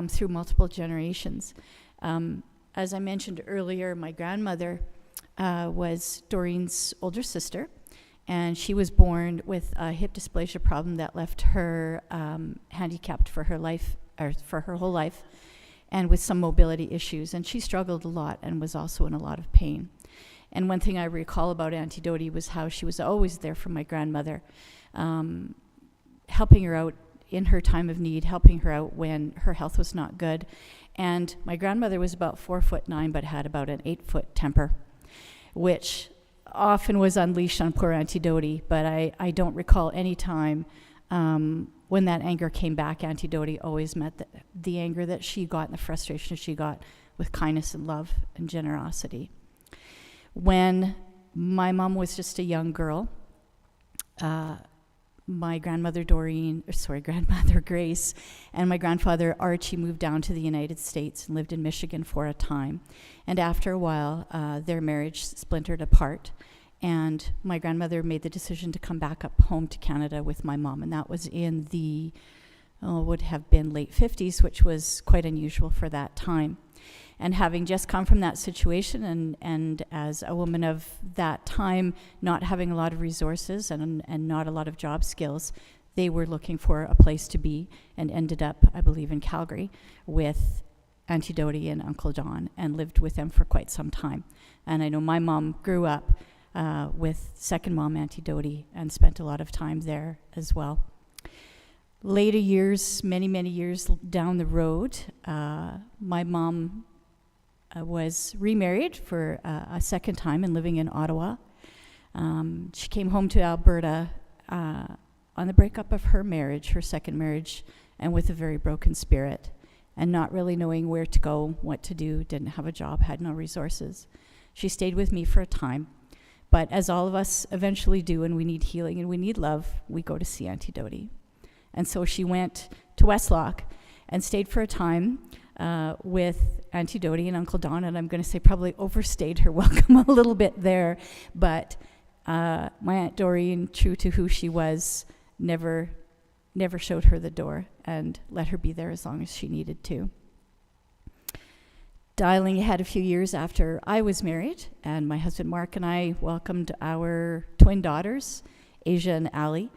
Speaker 5: through multiple generations. As I mentioned earlier, my grandmother was Doreen's older sister, and she was born with a hip dysplasia problem that left her handicapped for her life, or for her whole life, and with some mobility issues. And she struggled a lot and was also in a lot of pain. And one thing I recall about Auntie Dodie was how she was always there for my grandmother, helping her out in her time of need, helping her out when her health was not good. And my grandmother was about 4'9", but had about an 8-foot temper, which often was unleashed on poor Auntie Dodie. But I don't recall any time when that anger came back. Auntie Dodie always met the anger that she got and the frustration she got with kindness and love and generosity. When my mom was just a young girl, my grandmother grandmother Grace and my grandfather Archie moved down to the United States and lived in Michigan for a time. And after a while, their marriage splintered apart, and my grandmother made the decision to come back up home to Canada with my mom, and that was in the, would have been late 50s, which was quite unusual for that time. And having just come from that situation, and as a woman of that time, not having a lot of resources and not a lot of job skills, they were looking for a place to be, and ended up, I believe, in Calgary with Auntie Dodie and Uncle Don, and lived with them for quite some time. And I know my mom grew up with second mom, Auntie Dodie, and spent a lot of time there as well. Later years, many years down the road, my mom was remarried for a second time and living in Ottawa. She came home to Alberta on the breakup of her marriage, her second marriage, and with a very broken spirit, and not really knowing where to go, what to do, didn't have a job, had no resources. She stayed with me for a time, but as all of us eventually do, and we need healing and we need love, we go to see Auntie Dodie. And so she went to Westlock and stayed for a time with Auntie Dodie and Uncle Don, and I'm going to say probably overstayed her welcome a little bit there, but my Aunt Doreen, true to who she was, never showed her the door and let her be there as long as she needed to. Dialing ahead a few years after I was married, and my husband Mark and I welcomed our twin daughters, Asia and Allie.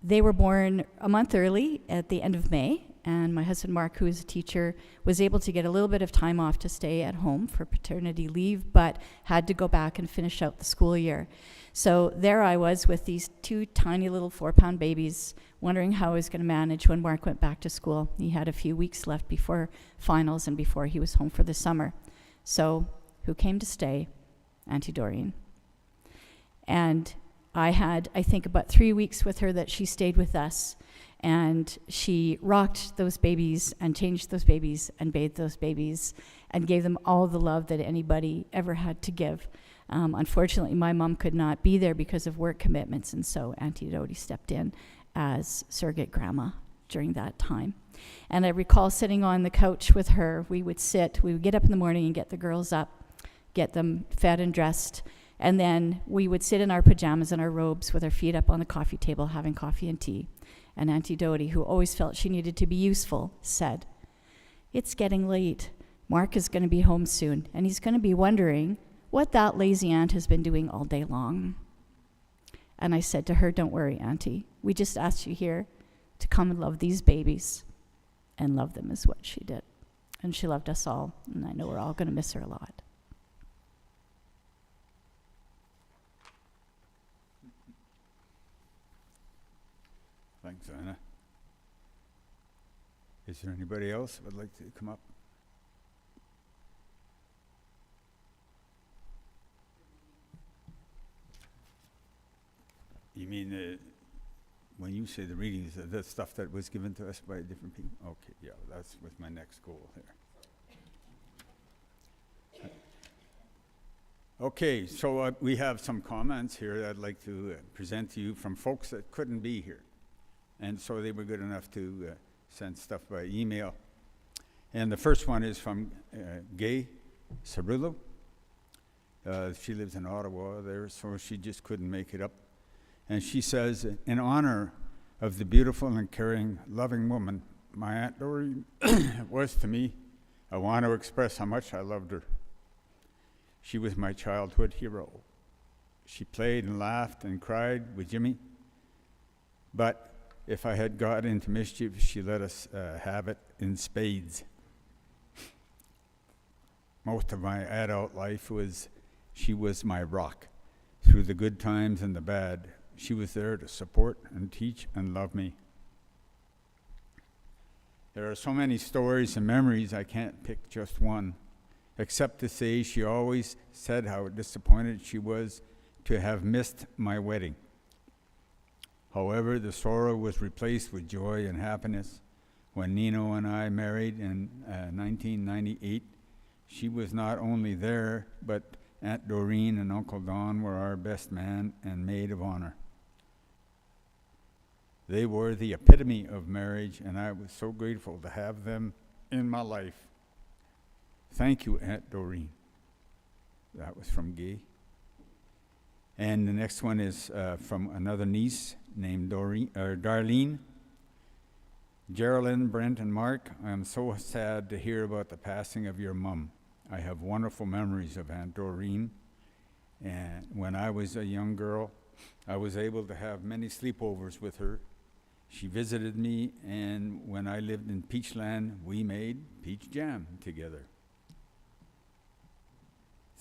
Speaker 5: They were born a month early at the end of May, and my husband Mark, who is a teacher, was able to get a little bit of time off to stay at home for paternity leave, but had to go back and finish out the school year. So there I was with these two tiny little 4-pound babies, wondering how I was going to manage when Mark went back to school. He had a few weeks left before finals and before he was home for the summer. So who came to stay? Auntie Doreen. And I had, I think, about 3 weeks with her that she stayed with us. And she rocked those babies and changed those babies and bathed those babies and gave them all the love that anybody ever had to give. Unfortunately, my mom could not be there because of work commitments, and so Auntie Dodie stepped in as surrogate grandma during that time. And I recall sitting on the couch with her. We would get up in the morning and get the girls up, get them fed and dressed, and then we would sit in our pajamas and our robes with our feet up on the coffee table having coffee and tea. And Auntie Dodie, who always felt she needed to be useful, said, "It's getting late. Mark is going to be home soon, and he's going to be wondering what that lazy aunt has been doing all day long." And I said to her, "Don't worry, Auntie. We just asked you here to come and love these babies." And love them is what she did. And she loved us all, and I know we're all going to miss her a lot.
Speaker 2: Thanks, Anna. Is there anybody else who would like to come up? You mean when you say the readings, the stuff that was given to us by different people? Okay, yeah, that's with my next goal here. Okay, so we have some comments here that I'd like to present to you from folks that couldn't be here. And so they were good enough to send stuff by email. And the first one is from Gay Cerullo. She lives in Ottawa there, so she just couldn't make it up. And she says, in honor of the beautiful and caring, loving woman my Aunt Doreen was to me, I want to express how much I loved her. She was my childhood hero. She played and laughed and cried with Jimmy. But if I had got into mischief, she let us have it in spades. Most of my adult life she was my rock. Through the good times and the bad, she was there to support and teach and love me. There are so many stories and memories, I can't pick just one, except to say she always said how disappointed she was to have missed my wedding. However, the sorrow was replaced with joy and happiness. When Nino and I married in 1998, she was not only there, but Aunt Doreen and Uncle Don were our best man and maid of honor. They were the epitome of marriage, and I was so grateful to have them in my life. Thank you, Aunt Doreen. That was from Gay. And the next one is from another niece named Darlene. Geraldine, Brent, and Mark, I am so sad to hear about the passing of your mum. I have wonderful memories of Aunt Doreen. And when I was a young girl, I was able to have many sleepovers with her. She visited me, and when I lived in Peachland, we made peach jam together.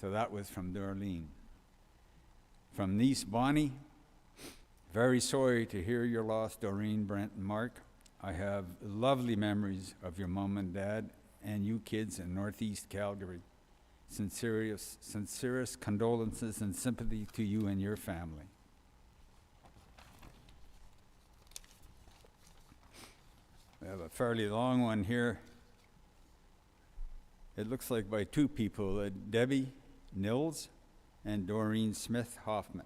Speaker 2: So that was from Darlene. From niece Bonnie, very sorry to hear your loss, Doreen, Brent, and Mark. I have lovely memories of your mom and dad and you kids in Northeast Calgary. Sincerest condolences and sympathy to you and your family. We have a fairly long one here. It looks like by two people, Debbie Nils and Doreen Smith Hoffman.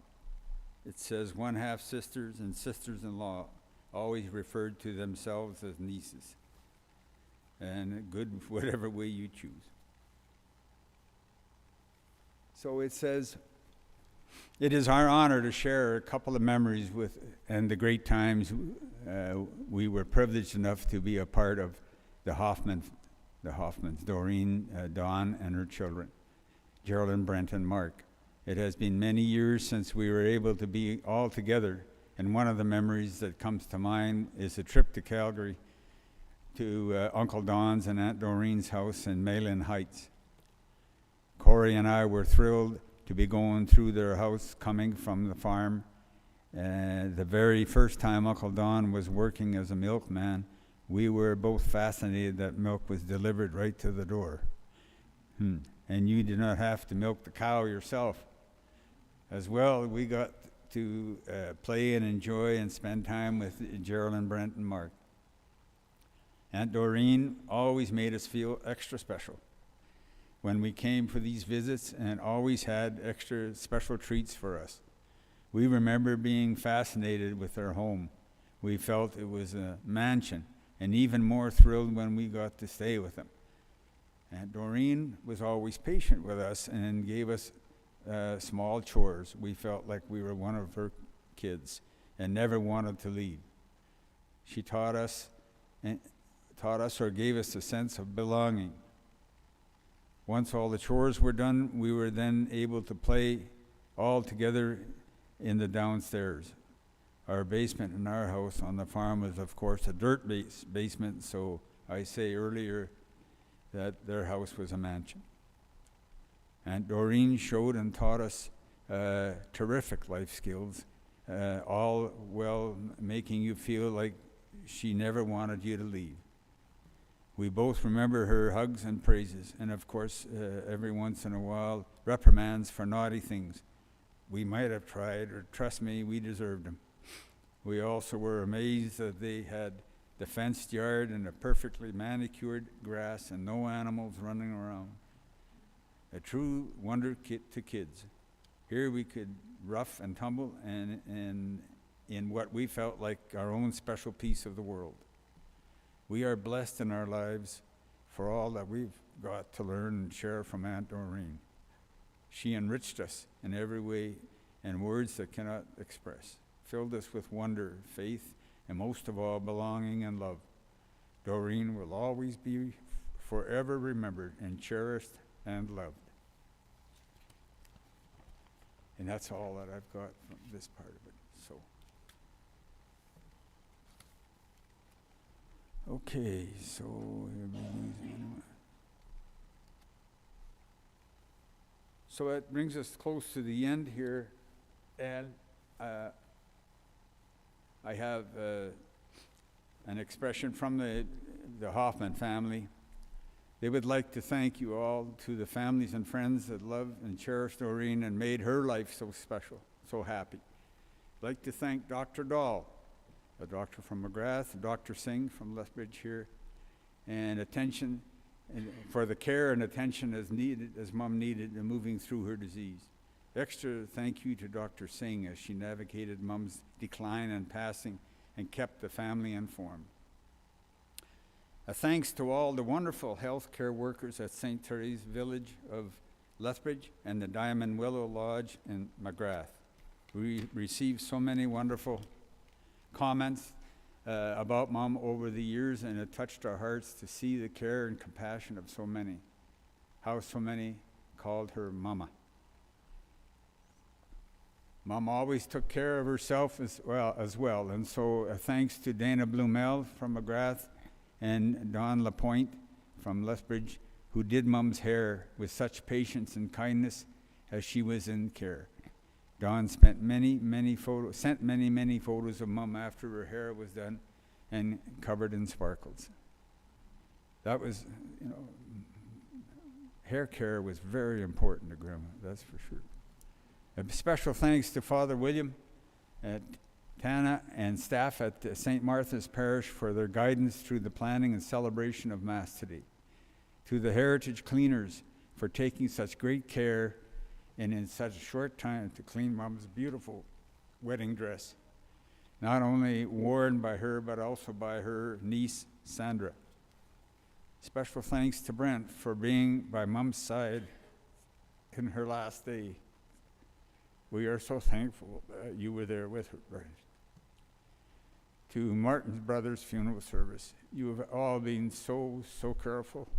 Speaker 2: It says one half sisters and sisters-in-law always referred to themselves as nieces. And good whatever way you choose. So it says, it is our honor to share a couple of memories with and the great times we were privileged enough to be a part of the Hoffmans, Doreen, Dawn, and her children, Geraldine, Brent, and Mark. It has been many years since we were able to be all together, and one of the memories that comes to mind is a trip to Calgary to Uncle Don's and Aunt Doreen's house in Mayland Heights. Corey and I were thrilled to be going through their house coming from the farm. The very first time Uncle Don was working as a milkman, we were both fascinated that milk was delivered right to the door. And you did not have to milk the cow yourself. As well, we got to play and enjoy and spend time with Geraldine, Brent, and Mark. Aunt Doreen always made us feel extra special when we came for these visits and always had extra special treats for us. We remember being fascinated with their home. We felt it was a mansion, and even more thrilled when we got to stay with them. Aunt Doreen was always patient with us and gave us small chores. We felt like we were one of her kids and never wanted to leave. She taught us or gave us a sense of belonging. Once all the chores were done, we were then able to play all together in the downstairs. Our basement in our house on the farm was, of course, a dirt basement, so I say earlier that their house was a mansion. Aunt Doreen showed and taught us terrific life skills all while making you feel like she never wanted you to leave. We both remember her hugs and praises, and of course, every once in a while, reprimands for naughty things we might have tried, or trust me, we deserved them. We also were amazed that they had the fenced yard and a perfectly manicured grass and no animals running around. A true wonder to kids. Here we could rough and tumble and in what we felt like our own special piece of the world. We are blessed in our lives for all that we've got to learn and share from Aunt Doreen. She enriched us in every way and words that cannot express, filled us with wonder, faith, and most of all, belonging and love. Doreen will always be forever remembered and cherished and loved. And that's all that I've got from this part of it. Okay, so so that brings us close to the end here, and I have an expression from the Hoffman family. They would like to thank you all, to the families and friends that loved and cherished Doreen and made her life so special, so happy. I'd like to thank Dr. Dahl, a doctor from McGrath, Dr. Singh from Lethbridge here, and attention for the care and attention as Mom needed in moving through her disease. Extra thank you to Dr. Singh as she navigated Mom's decline and passing and kept the family informed. A thanks to all the wonderful health care workers at St. Therese Village of Lethbridge and the Diamond Willow Lodge in McGrath. We received so many wonderful comments about Mom over the years, and it touched our hearts to see the care and compassion of so many. How so many called her Mama. Mom always took care of herself as well. And so thanks to Dana Blumel from McGrath and Don LaPointe from Lethbridge, who did Mom's hair with such patience and kindness as she was in care. Don sent many photos of Mom after her hair was done and covered in sparkles. That was, hair care was very important to Grandma, that's for sure. A special thanks to Father William, Tana, and staff at St. Martha's Parish for their guidance through the planning and celebration of Mass today. To the Heritage Cleaners for taking such great care and in such a short time to clean Mom's beautiful wedding dress, not only worn by her, but also by her niece, Sandra. Special thanks to Brent for being by Mom's side in her last day. We are so thankful that you were there with her, Brent. To Martin's Brothers Funeral Service, you have all been so careful,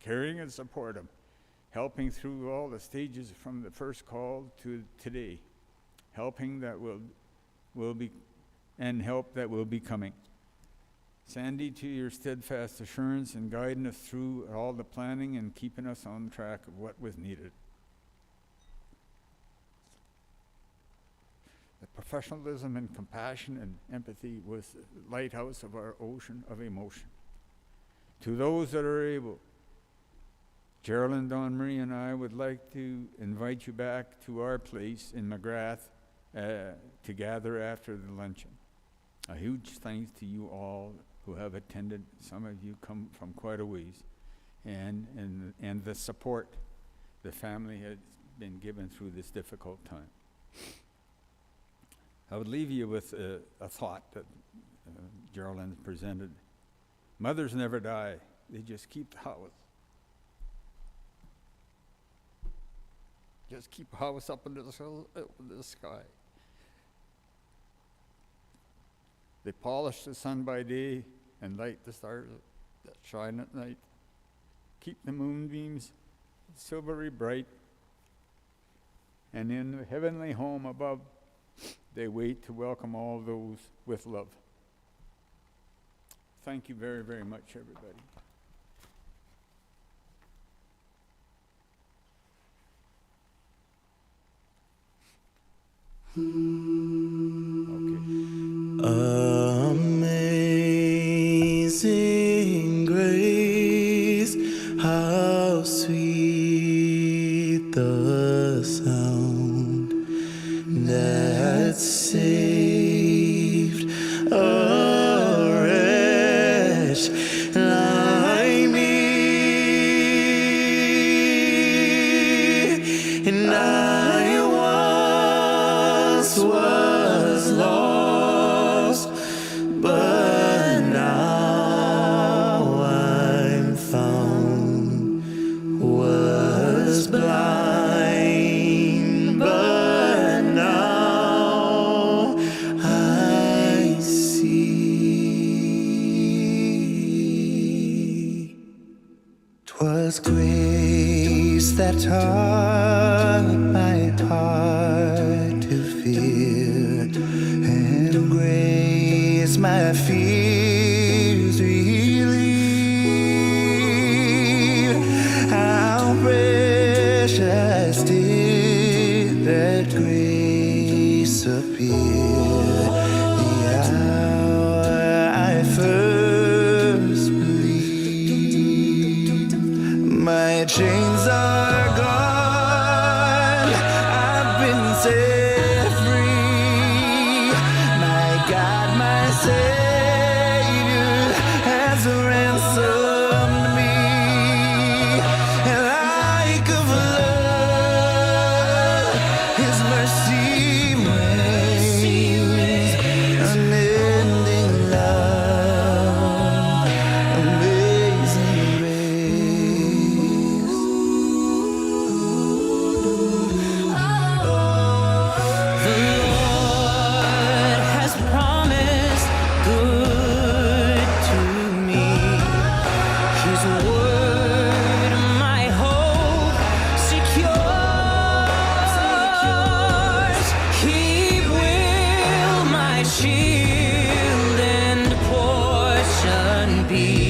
Speaker 2: caring and supportive, helping through all the stages from the first call to today, helping that will be, and help that will be coming. Sandy, to your steadfast assurance and guiding us through all the planning and keeping us on track of what was needed. The professionalism and compassion and empathy was the lighthouse of our ocean of emotion. To those that are able, Geraldine, Dawn Marie, and I would like to invite you back to our place in McGrath to gather after the luncheon. A huge thanks to you all who have attended. Some of you come from quite a ways, and the support the family has been given through this difficult time. I would leave you with a thought that Geraldine presented. Mothers never die, they just keep the house. Just keep the house up into the sky. They polish the sun by day and light the stars that shine at night. Keep the moonbeams silvery bright. And in the heavenly home above, they wait to welcome all those with love. Thank you very, very much, everybody.
Speaker 8: Amazing grace, how sweet the sound that saved a wretch like me. And I once was lost, but now I'm found. Was blind, but now I see. 'Twas grace that taught my heart to fear, and grace my fears relieve. How precious did that grace appear the hour I first believed. My chains are gone, I've been set free. My God, my Savior has ransomed me. And like a flood, His mercy reigns. Unending love, amazing grace. The Lord has promised good to me. His word, my hope secures. He will my shield and portion be.